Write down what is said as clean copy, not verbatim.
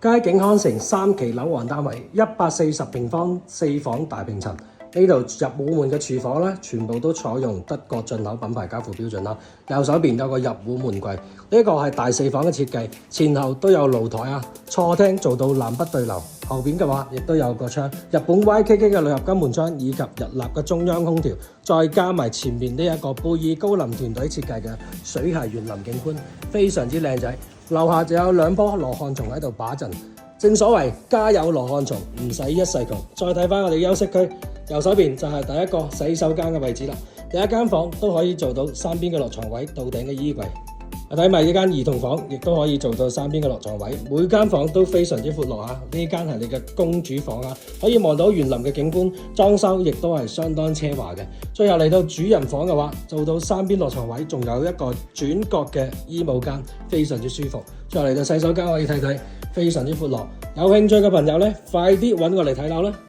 街景康城3期樓王單位，140平方4房大平層。呢度入戶門嘅廚房咧，全部都採用德國進口品牌家父標準啦。右手邊有個入戶門櫃，呢個係大4房嘅設計，前後都有露台啊。錯廳做到南北對流，後邊嘅話亦都有個窗，日本 YKK 嘅鋁合金門窗以及日立嘅中央空調，再加埋前面呢一個貝爾高林團隊設計嘅水楔園林景觀，非常之靚仔。樓下就有2棵羅漢松喺度把陣，正所謂家有羅漢松，唔使一世窮。再睇翻我哋休息區。右手邊就係第一個洗手間嘅位置啦，第一間房都可以做到3邊嘅落床位，到頂嘅衣櫃。睇埋呢間兒童房，亦都可以做到3邊嘅落床位，每間房都非常之闊落啊！呢間係你嘅公主房啊，可以望到園林嘅景觀，裝修亦都係相當奢華嘅。最後嚟到主人房嘅話，做到3邊落床位，仲有一個轉角嘅衣帽間，非常之舒服。最後嚟到洗手間可以睇睇，非常之闊落。有興趣嘅朋友呢，快啲揾我嚟睇樓啦！